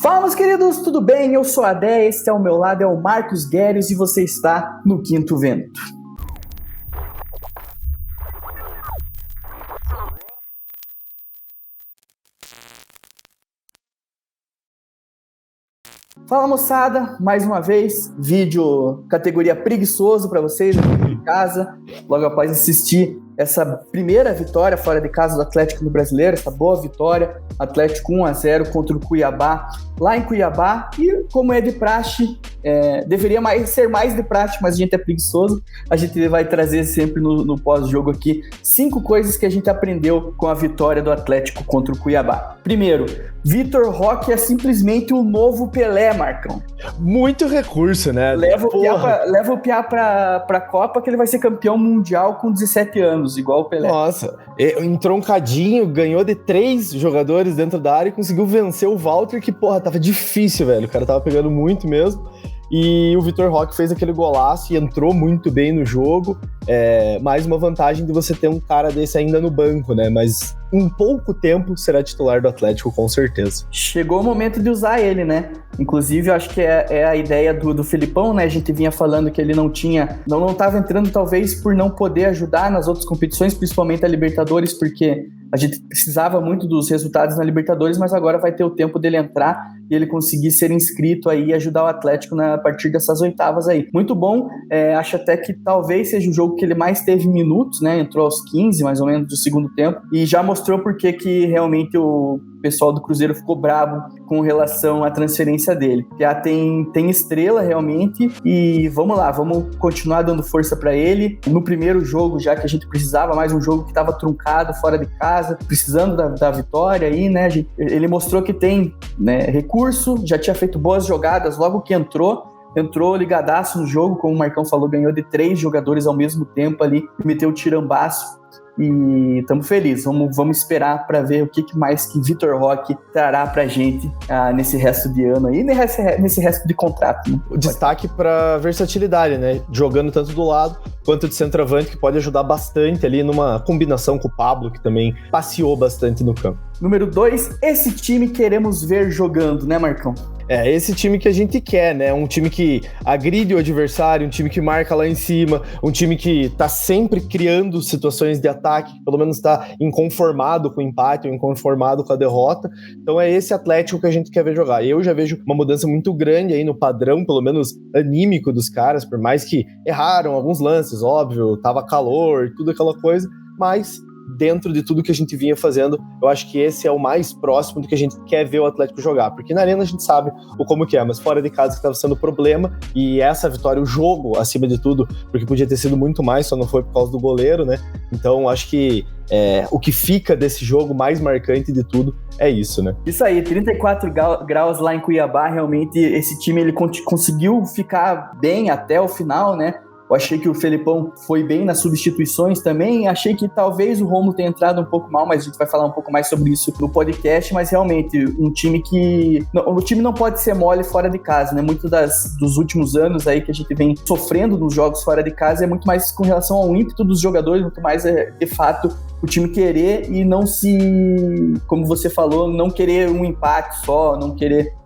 Fala, meus queridos, tudo bem? Eu sou a Dé, esse ao meu lado é o Marcos Guedes e você está no Quinto Vento. Fala, moçada, mais uma vez, vídeo categoria preguiçoso para vocês aqui em casa, logo após assistir essa primeira vitória fora de casa do Atlético no Brasileiro, essa boa vitória, Atlético 1-0 contra o Cuiabá, lá em Cuiabá, e como é de praxe, deveria ser mais de praxe, mas a gente é preguiçoso, a gente vai trazer sempre no pós-jogo aqui 5 coisas que a gente aprendeu com a vitória do Atlético contra o Cuiabá. Primeiro, Vitor Roque é simplesmente o novo Pelé, Marcão. Muito recurso, né? Leva o Piá pra Copa, que ele vai ser campeão mundial com 17 anos, igual o Pelé. Nossa, entroncadinho, ganhou de 3 jogadores dentro da área e conseguiu vencer o Walter, que, tava difícil, velho. O cara tava pegando muito mesmo. E o Vitor Roque fez aquele golaço e entrou muito bem no jogo. Mais uma vantagem de você ter um cara desse ainda no banco, né? Mas em pouco tempo será titular do Atlético, com certeza. Chegou o momento de usar ele, né? Inclusive, eu acho que é a ideia do Felipão, né? A gente vinha falando que ele não estava entrando, talvez por não poder ajudar nas outras competições, principalmente a Libertadores, porque a gente precisava muito dos resultados na Libertadores, mas agora vai ter o tempo dele entrar e ele conseguir ser inscrito aí e ajudar o Atlético a partir dessas oitavas aí. Muito bom, acho até que talvez seja o jogo que ele mais teve minutos, né? Entrou aos 15, mais ou menos, do segundo tempo, e já mostrou porque que realmente o pessoal do Cruzeiro ficou bravo com relação à transferência dele. Já tem estrela realmente e vamos lá, vamos continuar dando força para ele. No primeiro jogo, já que a gente precisava, mais um jogo que estava truncado fora de casa, precisando da vitória aí, né? Ele mostrou que tem, né, recurso, já tinha feito boas jogadas logo que entrou ligadaço no jogo, como o Marcão falou, ganhou de 3 jogadores ao mesmo tempo ali, meteu o tirambaço. E estamos felizes, vamos esperar para ver o que mais que Vitor Roque trará pra gente nesse resto de ano aí, nesse resto de contrato, né? O destaque para versatilidade, né? Jogando tanto do lado quanto de centroavante, que pode ajudar bastante ali numa combinação com o Pablo, que também passeou bastante no campo. Número 2, esse time queremos ver jogando, né, Marcão? Esse time que a gente quer, né? Um time que agride o adversário, um time que marca lá em cima, um time que tá sempre criando situações de ataque, que pelo menos tá inconformado com o empate ou inconformado com a derrota. Então é esse Atlético que a gente quer ver jogar. Eu já vejo uma mudança muito grande aí no padrão, pelo menos anímico dos caras, por mais que erraram alguns lances, óbvio, tava calor, tudo aquela coisa, mas dentro de tudo que a gente vinha fazendo, eu acho que esse é o mais próximo do que a gente quer ver o Atlético jogar, porque na arena a gente sabe como que é, mas fora de casa que estava sendo problema, e essa vitória, o jogo, acima de tudo, porque podia ter sido muito mais, só não foi por causa do goleiro, né? Então acho que o que fica desse jogo mais marcante de tudo é isso, né? Isso aí, 34 graus lá em Cuiabá, realmente esse time ele conseguiu ficar bem até o final, né? Eu achei que o Felipão foi bem nas substituições também, achei que talvez o Rômulo tenha entrado um pouco mal, mas a gente vai falar um pouco mais sobre isso no podcast, mas realmente, o time não pode ser mole fora de casa, né? Muito dos últimos anos aí que a gente vem sofrendo nos jogos fora de casa é muito mais com relação ao ímpeto dos jogadores, muito mais, de fato, o time querer e não se, como você falou, não querer um empate só,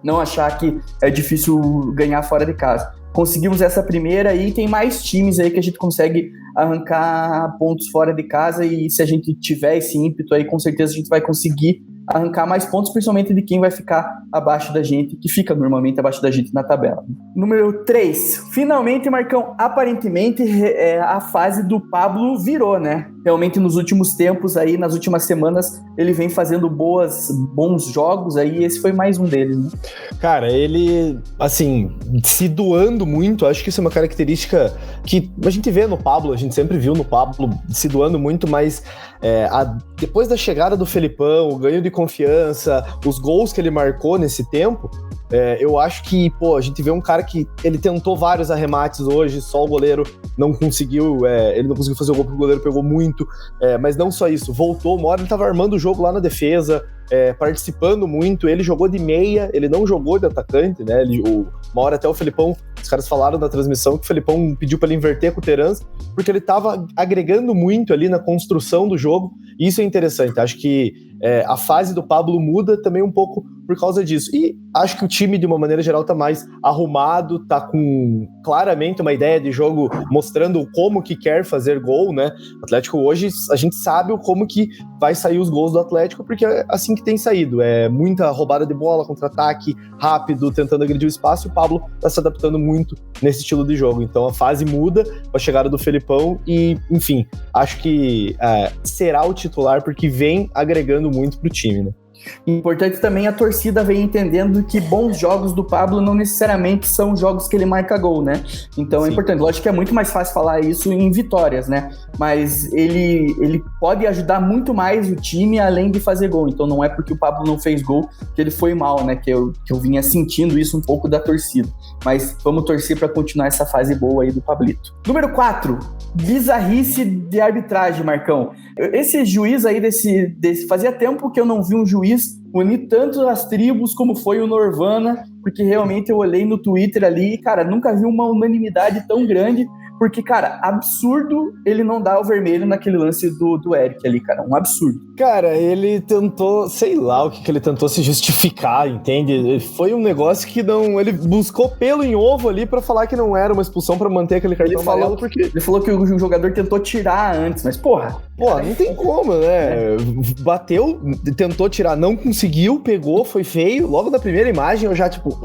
não achar que é difícil ganhar fora de casa. Conseguimos essa primeira e tem mais times aí que a gente consegue arrancar pontos fora de casa e se a gente tiver esse ímpeto aí, com certeza a gente vai conseguir arrancar mais pontos, principalmente de quem vai ficar abaixo da gente, que fica normalmente abaixo da gente na tabela. Número 3. Finalmente, Marcão, aparentemente a fase do Pablo virou, né? Realmente nos últimos tempos aí, nas últimas semanas, ele vem fazendo bons jogos aí, esse foi mais um deles, né? Cara, ele, assim, se doando muito, acho que isso é uma característica que a gente vê no Pablo, a gente sempre viu no Pablo se doando muito, mas depois da chegada do Felipão, o ganho de confiança, os gols que ele marcou nesse tempo, eu acho que, a gente vê um cara que ele tentou vários arremates hoje, só o goleiro não conseguiu, ele não conseguiu fazer o gol porque o goleiro pegou muito, mas não só isso, voltou, uma hora ele tava armando o jogo lá na defesa, participando muito, ele jogou de meia, ele não jogou de atacante, né, uma hora até o Felipão Os caras falaram na transmissão que o Felipão pediu para ele inverter com o Terans, porque ele estava agregando muito ali na construção do jogo, e isso é interessante. Acho que a fase do Pablo muda também um pouco por causa disso. E acho que o time, de uma maneira geral, tá mais arrumado, tá com claramente uma ideia de jogo mostrando como que quer fazer gol, né? O Atlético hoje, a gente sabe como que vai sair os gols do Atlético, porque é assim que tem saído. É muita roubada de bola, contra-ataque, rápido, tentando agredir o espaço, e o Pablo tá se adaptando muito nesse estilo de jogo. Então a fase muda com a chegada do Felipão e, enfim, acho que será o titular porque vem agregando muito pro time, né? Importante também a torcida vem entendendo que bons jogos do Pablo não necessariamente são jogos que ele marca gol, né? Então Sim. É importante. Lógico que é muito mais fácil falar isso em vitórias, né? Mas ele pode ajudar muito mais o time além de fazer gol. Então não é porque o Pablo não fez gol que ele foi mal, né? Que eu vinha sentindo isso um pouco da torcida. Mas vamos torcer para continuar essa fase boa aí do Pablito. Número 4, bizarrice de arbitragem, Marcão. Esse juiz aí fazia tempo que eu não vi um juiz unir tanto as tribos como foi o Norvana, porque realmente eu olhei no Twitter ali e, cara, nunca vi uma unanimidade tão grande, porque, cara, absurdo ele não dar o vermelho naquele lance do Eric ali, cara, um absurdo. Cara, ele tentou, sei lá o que ele tentou se justificar, entende? Foi um negócio que não, ele buscou pelo em ovo ali pra falar que não era uma expulsão pra manter aquele cartão amarelo, porque... Ele falou que o jogador tentou tirar antes, mas porra... Pô, não tem como, né? Bateu, tentou tirar, não conseguiu, pegou, foi feio. Logo na primeira imagem eu já, tipo,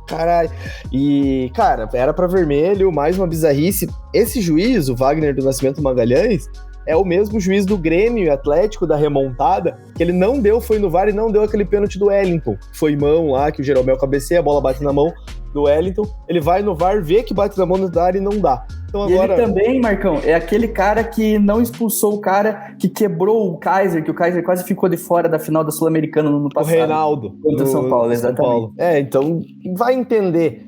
caralho. E, cara, era pra vermelho, mais uma bizarrice. Esse juiz, o Wagner do Nascimento Magalhães, é o mesmo juiz do Grêmio e Atlético, da remontada, que ele não deu, foi no VAR e não deu aquele pênalti do Wellington. Foi mão lá, que o Jeromel cabeceia, a bola bate na mão do Wellington. Ele vai no VAR, vê que bate na mão da área e não dá. Então agora... E ele também, Marcão, é aquele cara que não expulsou o cara que quebrou o Kaiser, que o Kaiser quase ficou de fora da final da Sul-Americana no passado. O Reinaldo. Contra o São Paulo, exatamente. São Paulo. Então vai entender.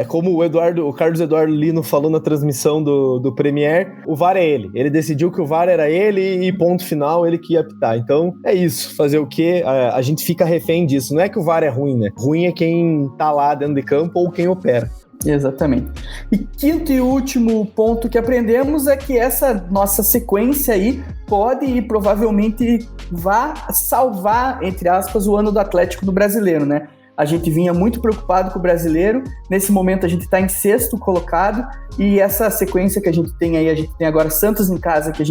Como o Carlos Eduardo Lino falou na transmissão do Premier, o VAR é ele. Ele decidiu que o VAR era ele e ponto final, ele que ia apitar. Então é isso, fazer o quê? A gente fica refém disso. Não é que o VAR é ruim, né? Ruim é quem tá lá dentro de campo ou quem opera. Exatamente. E quinto e último ponto que aprendemos é que essa nossa sequência aí pode e provavelmente vá salvar, entre aspas, o ano do Atlético no Brasileiro, né? A gente vinha muito preocupado com o Brasileiro, nesse momento a gente está em 6º colocado, e essa sequência que a gente tem aí, a gente tem agora Santos em casa, que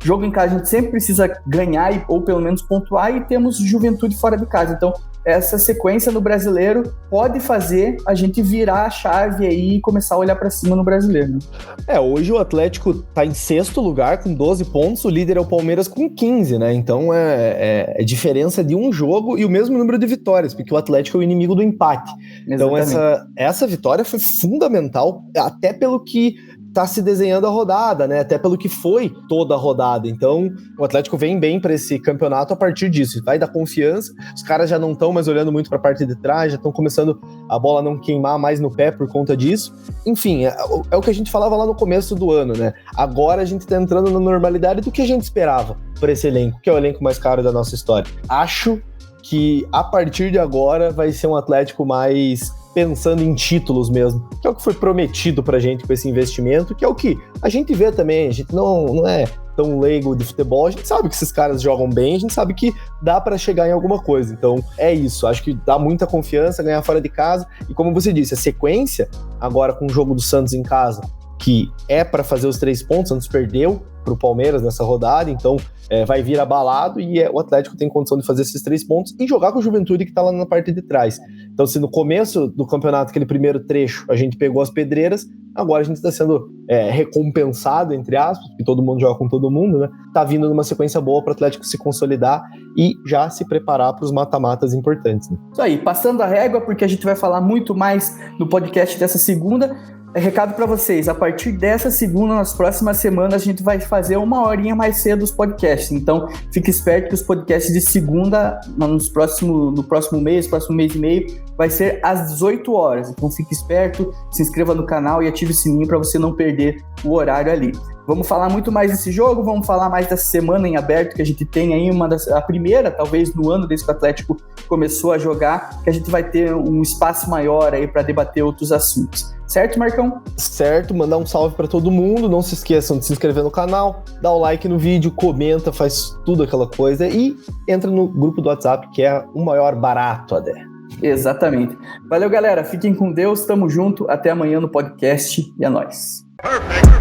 jogo em casa a gente sempre precisa ganhar, ou pelo menos pontuar, e temos Juventude fora de casa. Então, essa sequência no Brasileiro pode fazer a gente virar a chave aí e começar a olhar para cima no Brasileiro, né? Hoje o Atlético tá em 6º lugar com 12 pontos, o líder é o Palmeiras com 15, né? Então é diferença de um jogo e o mesmo número de vitórias, porque o Atlético é o inimigo do empate. Exatamente. Então essa vitória foi fundamental, até pelo que tá se desenhando a rodada, né? Até pelo que foi toda a rodada. Então, o Atlético vem bem para esse campeonato a partir disso. Vai dar confiança. Os caras já não estão mais olhando muito para a parte de trás, já estão começando a bola não queimar mais no pé por conta disso. Enfim, é o que a gente falava lá no começo do ano, né? Agora a gente tá entrando na normalidade do que a gente esperava por esse elenco, que é o elenco mais caro da nossa história. Acho que a partir de agora vai ser um Atlético mais pensando em títulos mesmo, que é o que foi prometido pra gente com esse investimento, que é o que a gente vê também. A gente não é tão leigo de futebol, a gente sabe que esses caras jogam bem, a gente sabe que dá pra chegar em alguma coisa. Então é isso, acho que dá muita confiança ganhar fora de casa, e como você disse, a sequência agora com o jogo do Santos em casa, que é para fazer os 3 pontos, Santos perdeu pro Palmeiras nessa rodada, então vai vir abalado, e o Atlético tem condição de fazer esses 3 pontos e jogar com o Juventude, que tá lá na parte de trás. Então, se no começo do campeonato, aquele primeiro trecho, a gente pegou as pedreiras, agora a gente está sendo recompensado, entre aspas, porque todo mundo joga com todo mundo, né? Tá vindo numa sequência boa para o Atlético se consolidar e já se preparar para os mata-matas importantes, né? Isso aí, passando a régua, porque a gente vai falar muito mais no podcast dessa segunda. Recado para vocês, a partir dessa segunda, nas próximas semanas, a gente vai fazer 1 horinha mais cedo os podcasts. Então, fique esperto que os podcasts de segunda, no próximo mês e meio, vai ser às 18 horas. Então fique esperto, se inscreva no canal e ative o sininho para você não perder o horário ali. Vamos falar muito mais desse jogo, vamos falar mais dessa semana em aberto que a gente tem aí, a primeira, talvez, no ano desde que o Atlético começou a jogar, que a gente vai ter um espaço maior aí para debater outros assuntos. Certo, Marcão? Certo, mandar um salve para todo mundo, não se esqueçam de se inscrever no canal, dá o like no vídeo, comenta, faz tudo aquela coisa e entra no grupo do WhatsApp, que é o maior barato, Adé. Exatamente. Valeu, galera. Fiquem com Deus, tamo junto. Até amanhã no podcast e é nóis. Perfect.